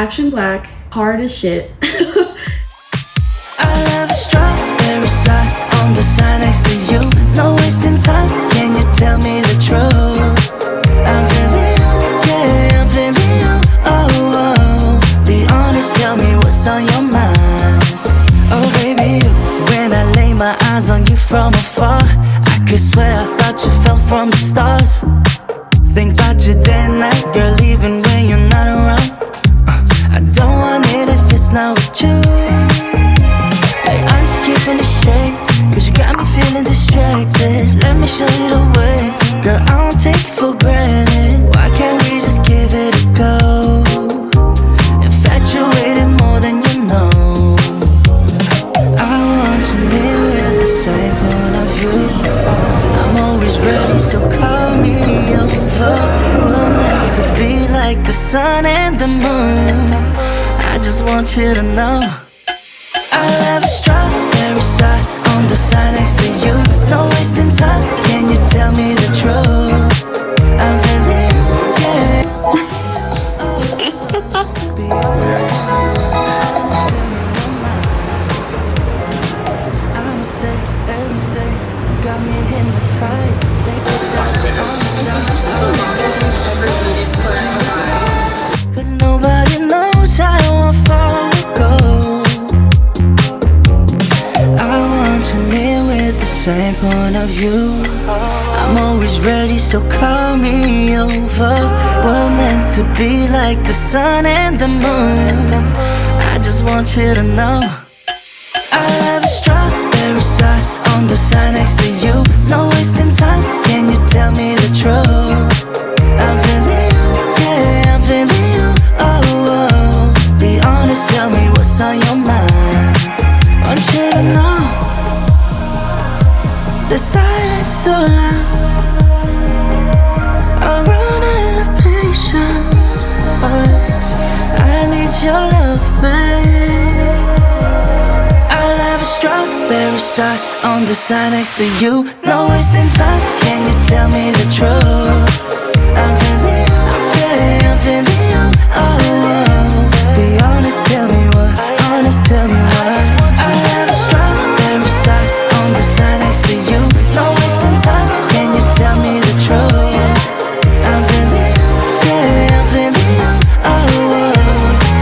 Action Black, hard as shit. I love a strawberry side on the side next to you. No wasting time, can you tell me the truth? I'm feeling you, yeah, I'm feeling you. Oh, oh, be honest, tell me what's on your mind. Oh baby, when I lay my eyes on you from afar, I could swear I thought you fell from the stars. Think about you day and night, girl, even when you're not around. I don't want it if it's not with you. Hey, I'm just keeping it straight, cause you got me feeling distracted. Let me show you the way, girl, I don't take it for granted. Why can't we just give it a go? Infatuated more than you know. I want you near with the same point of view. I'm always ready, so call me over. We're meant to be like the sun and the moon. I just want you to know I love a strawberry side on the side next to you. No wasting time, can you tell me the truth? I'm feeling you, yeah. Be honest, I'ma say every day, you got me hypnotized. Take a shot on the dime. Cause nobody knows how far we go. I want you near with the same point of view. I'm always ready, so call me over. We're meant to be like the sun and the moon. I just want you to know I love a strawberry side on the side next to you. No wasting time, can you tell me the truth? I'm feeling you, yeah, I'm feeling you. Oh, oh, be honest, tell me what's on your mind. Want you to know the silence so loud. I'm running out of patience. I need your love, babe. I love a strawberry side on the side next to you. No wasting time, can you tell me the truth? I'm feeling you, yeah, I'm feeling you. Oh, oh, be honest, tell me what. Honest, tell me what. I love a strawberry side on the side next to you. No wasting time, can you tell me the truth? I'm feeling you, yeah, I'm feeling you. Oh, oh,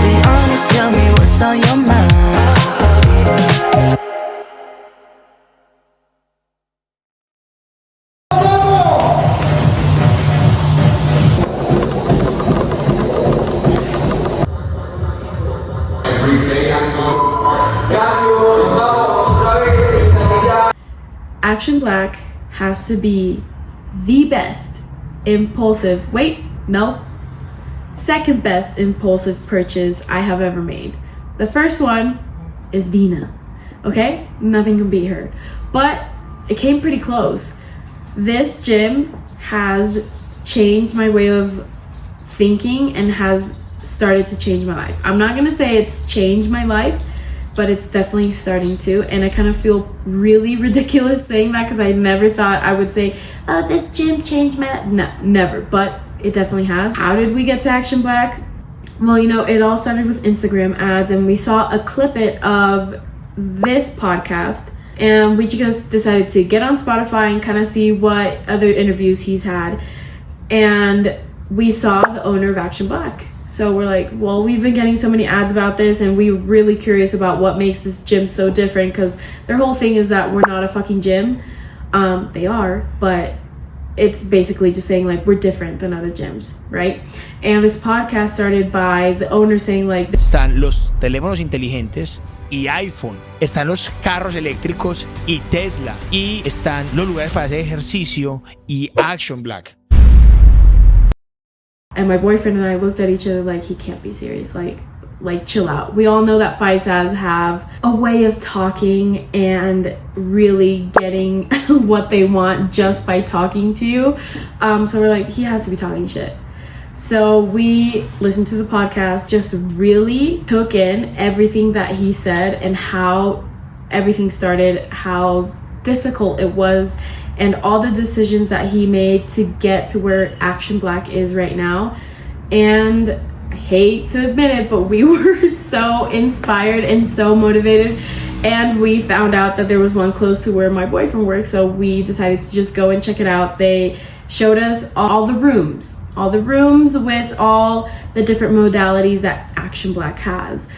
be honest, tell me what's on your mind. Action Black has to be the best impulsive, second best impulsive purchase I have ever made. The first one is Dina, okay? Nothing can beat her, but it came pretty close. This gym has changed my way of thinking and has started to change my life. I'm not gonna say it's changed my life, but it's definitely starting to, and I kind of feel really ridiculous saying that because I never thought I would say, oh, this gym changed my life. No, never, but it definitely has. How did we get to Action Black? Well, you know, it all started with Instagram ads, and we saw a clip of this podcast, and we just decided to get on Spotify and kind of see what other interviews he's had, and we saw the owner of Action Black. So we're like, well, we've been getting so many ads about this, and we're really curious about what makes this gym so different, because their whole thing is that we're not a fucking gym. They are, but it's basically just saying like we're different than other gyms, right? And this podcast started by the owner saying like, están los teléfonos inteligentes y iPhone, están los carros eléctricos y Tesla, y están los lugares para hacer ejercicio y Action Black. And my boyfriend and I looked at each other like, he can't be serious, like chill out. We all know that paisas have a way of talking and really getting what they want just by talking to you. So we're like, he has to be talking shit. So we listened to the podcast, just really took in everything that he said and how everything started, how difficult it was, and all the decisions that he made to get to where Action Black is right now. And I hate to admit it, but we were so inspired and so motivated, and we found out that there was one close to where my boyfriend works, so we decided to just go and check it out. They showed us all the rooms with all the different modalities that Action Black has,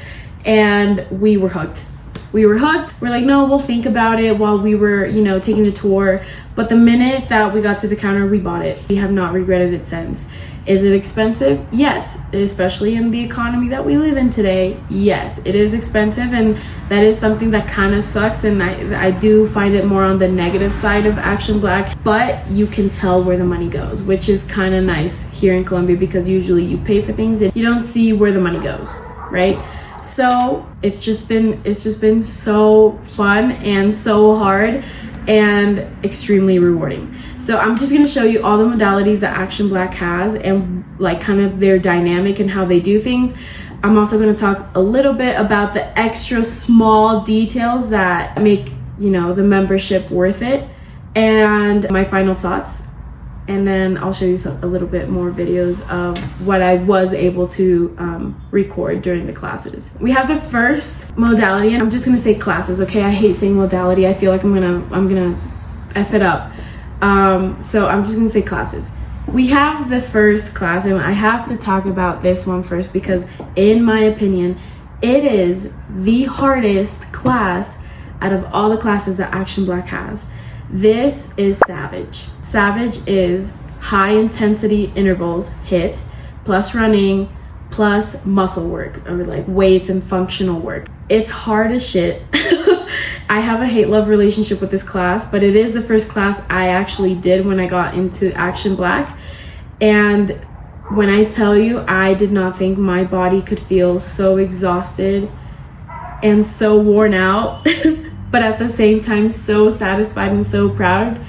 and we were hooked. We're like, no, we'll think about it while we were, you know, taking the tour. But the minute that we got to the counter, we bought it. We have not regretted it since. Is it expensive? Yes, especially in the economy that we live in today. Yes, it is expensive, and that is something that kind of sucks, and I do find it more on the negative side of Action Black, but you can tell where the money goes, which is kind of nice here in Colombia, because usually you pay for things and you don't see where the money goes, right? So it's just been so fun and so hard and extremely rewarding. So I'm just going to show you all the modalities that Action Black has, and like kind of their dynamic and how they do things. I'm also going to talk a little bit about the extra small details that make, you know, the membership worth it, and my final thoughts. And then I'll show you a little bit more videos of what I was able to record during the classes. We have the first modality, and I'm just gonna say classes, okay? I hate saying modality. I feel like I'm gonna F it up. So I'm just gonna say classes. We have the first class, and I have to talk about this one first because, in my opinion, it is the hardest class out of all the classes that Action Black has. This is Savage. Savage is high intensity intervals HIIT plus running plus muscle work, or like weights and functional work. It's hard as shit. I have a hate-love relationship with this class, but it is the first class I actually did when I got into Action Black. And when I tell you, I did not think my body could feel so exhausted and so worn out. But at the same time, so satisfied and so proud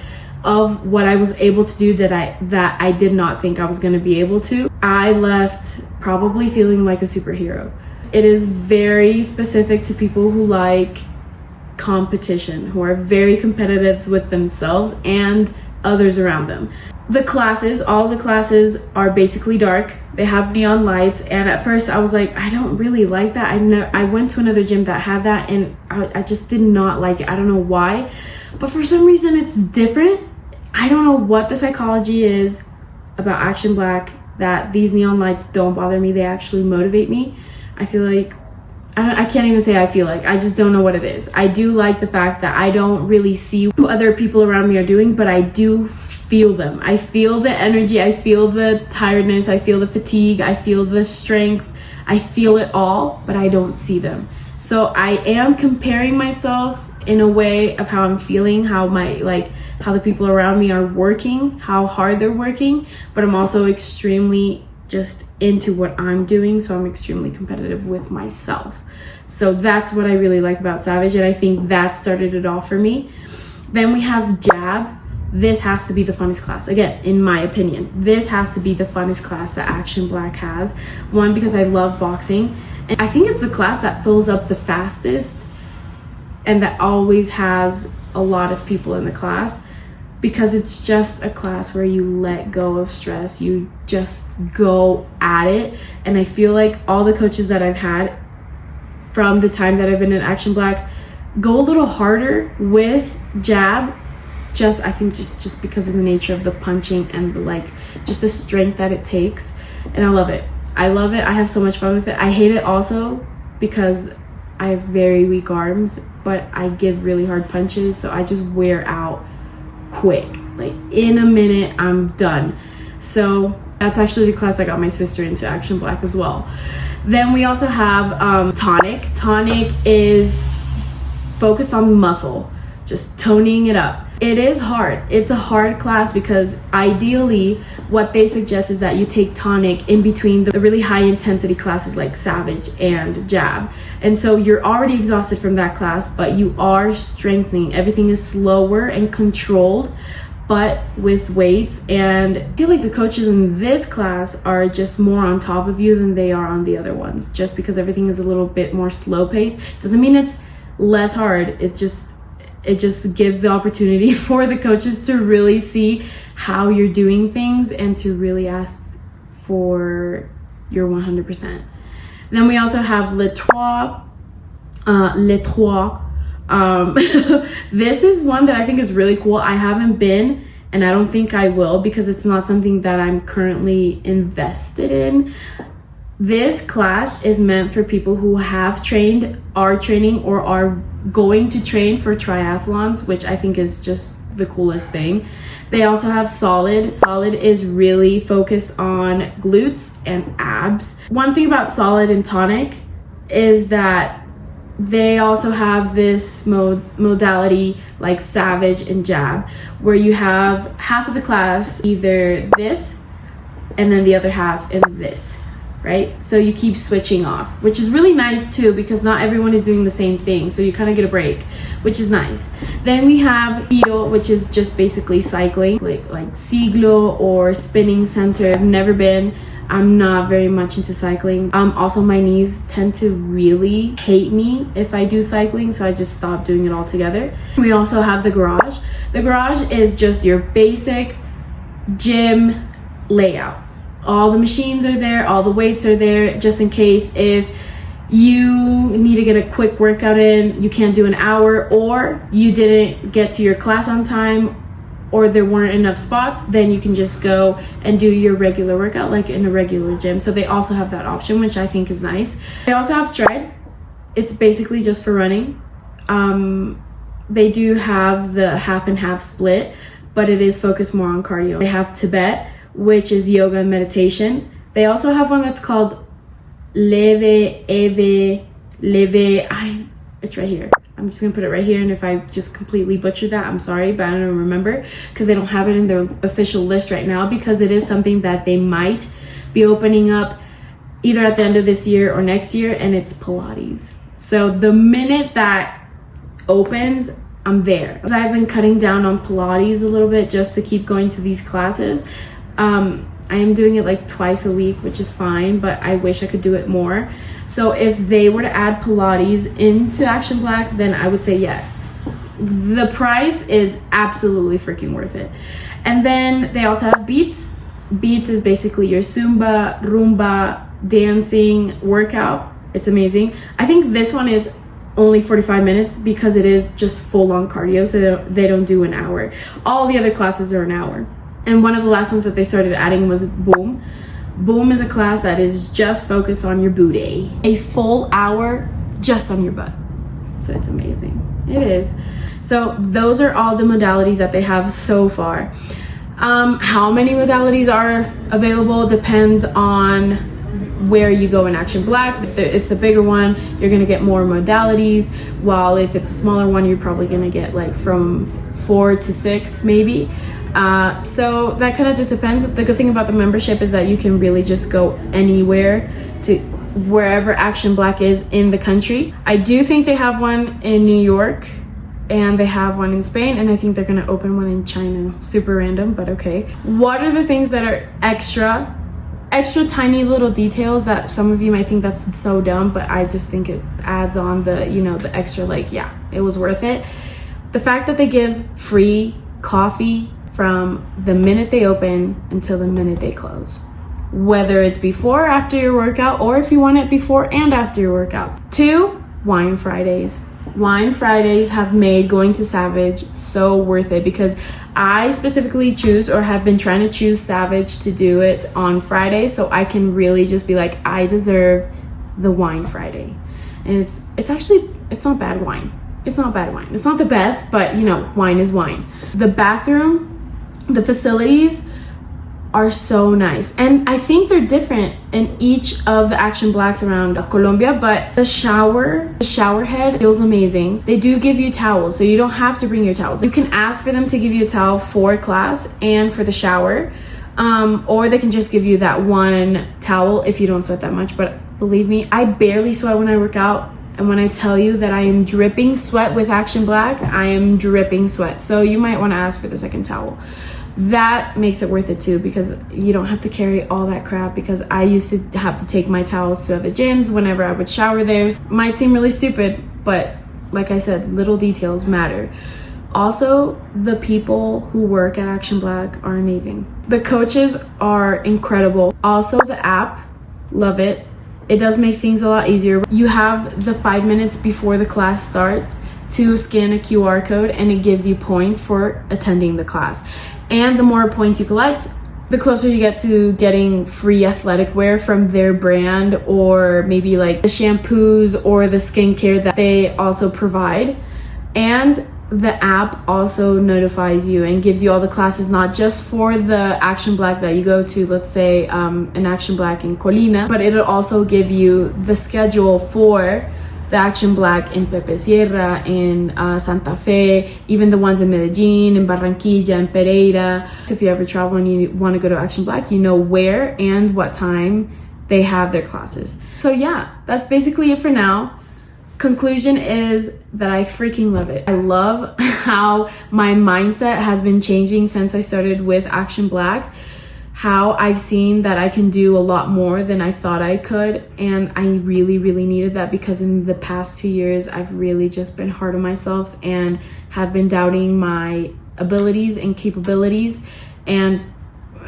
of what I was able to do that I did not think I was going to be able to. I left probably feeling like a superhero. It is very specific to people who like competition, who are very competitive with themselves and others around them. The classes, all the classes are basically dark. They have neon lights, and at first I was like, I don't really like that. I went to another gym that had that, and I just did not like it. I don't know why, but for some reason it's different. I don't know what the psychology is about Action Black that these neon lights don't bother me. They actually motivate me. I feel like, I can't even say I feel like, I just don't know what it is. I do like the fact that I don't really see what other people around me are doing, but I do feel them. I feel the energy, I feel the tiredness, I feel the fatigue, I feel the strength, I feel it all, but I don't see them. So I am comparing myself in a way of how I'm feeling, how the people around me are working, how hard they're working, but I'm also extremely just into what I'm doing, so I'm extremely competitive with myself. So that's what I really like about Savage, and I think that started it all for me. Then we have Jab. This has to be the funnest class. Again, in my opinion, this has to be the funnest class that Action Black has. One, because I love boxing, and I think it's the class that fills up the fastest and that always has a lot of people in the class, because it's just a class where you let go of stress, you just go at it. And I feel like all the coaches that I've had from the time that I've been in Action Black go a little harder with Jab, I think just because of the nature of the punching and just the strength that it takes. And I love it. I have so much fun with it. I hate it also because I have very weak arms, but I give really hard punches, so I just wear out quick. Like in a minute I'm done. So that's actually the class I got my sister into Action Black as well. Then we also have Tonic. Tonic is focused on muscle, just toning it up. It is hard. It's a hard class because ideally what they suggest is that you take Tonic in between the really high intensity classes like Savage and Jab. And so you're already exhausted from that class, but you are strengthening. Everything is slower and controlled, but with weights. And I feel like the coaches in this class are just more on top of you than they are on the other ones, just because everything is a little bit more slow paced. Doesn't mean it's less hard. It just gives the opportunity for the coaches to really see how you're doing things and to really ask for you're 100%. Then we also have Les Trois. This is one that I think is really cool. I haven't been, and I don't think I will because it's not something that I'm currently invested in. This class is meant for people who have trained, are training, or are going to train for triathlons, which I think is just the coolest thing. They also have Solid. Solid is really focused on glutes and abs. One thing about Solid and Tonic is that they also have this modality like Savage and Jab, where you have half of the class either this and then the other half in this, right? So you keep switching off, which is really nice too, because not everyone is doing the same thing, so you kind of get a break, which is nice. Then we have GIRO, which is just basically cycling, like Siglo or spinning center. I've never been. I'm not very much into cycling. Also, my knees tend to really hate me if I do cycling, so I just stopped doing it altogether. We also have the garage. The garage is just your basic gym layout. All the machines are there, all the weights are there, just in case if you need to get a quick workout in, you can't do an hour, or you didn't get to your class on time, or there weren't enough spots, then you can just go and do your regular workout like in a regular gym. So they also have that option, which I think is nice. They also have Stride. It's basically just for running. They do have the half and half split, but it is focused more on cardio. They have Tibet, which is yoga and meditation. They also have one that's called Leve, Eve, Leve. It's right here. I'm just gonna put it right here, and if I just completely butchered that, I'm sorry, but I don't remember because they don't have it in their official list right now, because it is something that they might be opening up either at the end of this year or next year, and it's Pilates. So the minute that opens, I'm there. I've been cutting down on Pilates a little bit just to keep going to these classes. I am doing it like twice a week, which is fine, but I wish I could do it more. So if they were to add Pilates into Action Black, then I would say yeah. The price is absolutely freaking worth it. And then they also have Beats. Beats is basically your Zumba, Rumba, dancing workout. It's amazing. I think this one is only 45 minutes because it is just full-on cardio, so they don't do an hour. All the other classes are an hour. And one of the last ones that they started adding was BUMM. BUMM is a class that is just focused on your booty. A full hour just on your butt. So it's amazing. It is. So those are all the modalities that they have so far. How many modalities are available depends on where you go in Action Black. If it's a bigger one, you're gonna get more modalities, while if it's a smaller one, you're probably gonna get like from 4 to 6 maybe. So that kind of just depends. The good thing about the membership is that you can really just go anywhere to wherever Action Black is in the country. I do think they have one in New York, and they have one in Spain, and I think they're gonna open one in China. Super random, but okay. What are the things that are extra tiny little details that some of you might think that's so dumb, but I just think it adds on the, you know, the extra, like, yeah, it was worth it. The fact that they give free coffee from the minute they open until the minute they close, whether it's before or after your workout, or if you want it before and after your workout. 2, Wine Fridays. Wine Fridays have made going to Savage so worth it, because I specifically choose, or have been trying to choose, Savage to do it on Friday, so I can really just be like, I deserve the Wine Friday. And it's actually, it's not bad wine. It's not bad wine. It's not the best, but you know, wine is wine. The bathroom, the facilities are so nice, and I think they're different in each of the Action Blacks around Colombia, but the shower head feels amazing. They do give you towels, so you don't have to bring your towels. You can ask for them to give you a towel for class and for the shower, or they can just give you that one towel if you don't sweat that much. But believe me, I barely sweat when I work out, and when I tell you that I am dripping sweat with Action Black, I am dripping sweat. So you might want to ask for the second towel. That makes it worth it too, because you don't have to carry all that crap, because I used to have to take my towels to other gyms whenever I would shower there. Might seem really stupid, but like I said, little details matter. Also, the people who work at Action Black are amazing. The coaches are incredible. Also, the app Love it. It does make things a lot easier. You have the 5 minutes before the class starts to scan a QR code, and it gives you points for attending the class. And the more points you collect, the closer you get to getting free athletic wear from their brand, or maybe like the shampoos or the skincare that they also provide. And the app also notifies you and gives you all the classes, not just for the Action Black that you go to, let's say an Action Black in Colina, but it'll also give you the schedule for the Action Black in Pepe Sierra, in Santa Fe, even the ones in Medellin, in Barranquilla, in Pereira. If you ever travel and you want to go to Action Black, you know where and what time they have their classes. So yeah, that's basically it for now. Conclusion is that I freaking love it. I love how my mindset has been changing since I started with Action Black, how I've seen that I can do a lot more than I thought I could, and I really, really needed that, because in the past 2 years I've really just been hard on myself and have been doubting my abilities and capabilities. And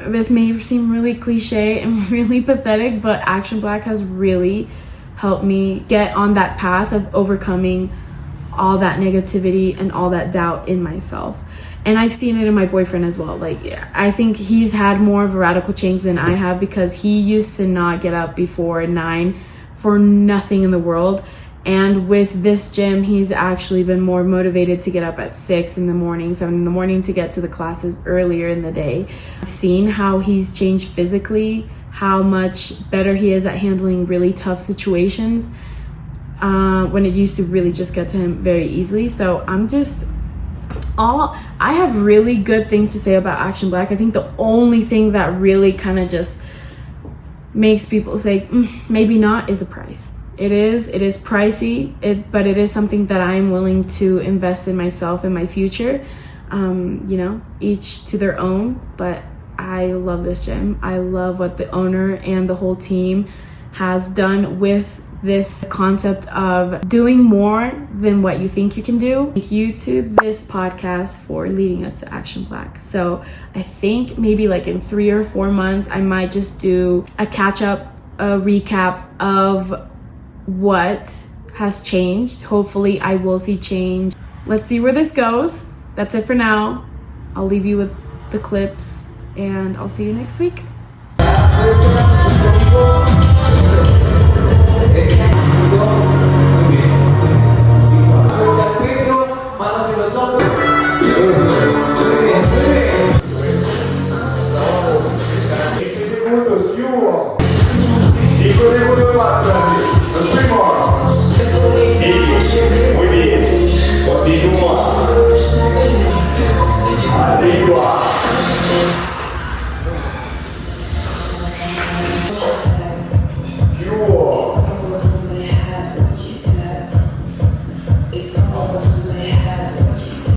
this may seem really cliche and really pathetic, but Action Black has really helped me get on that path of overcoming all that negativity and all that doubt in myself. And I've seen it in my boyfriend as well. Like, I think he's had more of a radical change than I have, because he used to not get up before 9 for nothing in the world. And with this gym, he's actually been more motivated to get up at 6 in the morning, 7 in the morning, to get to the classes earlier in the day. I've seen how he's changed physically, how much better he is at handling really tough situations, when it used to really just get to him very easily. So I have really good things to say about Action Black. I think the only thing that really kind of just makes people say maybe not is the price. It is pricey, but it is something that I'm willing to invest in myself and my future. You know, each to their own, but I love this gym. I love what the owner and the whole team has done with this concept of doing more than what you think you can do. Thank you to this podcast for leading us to Action Black. So I think maybe like in 3 or 4 months, I might just do a catch up, a recap of what has changed. Hopefully I will see change. Let's see where this goes. That's it for now. I'll leave you with the clips, and I'll see you next week.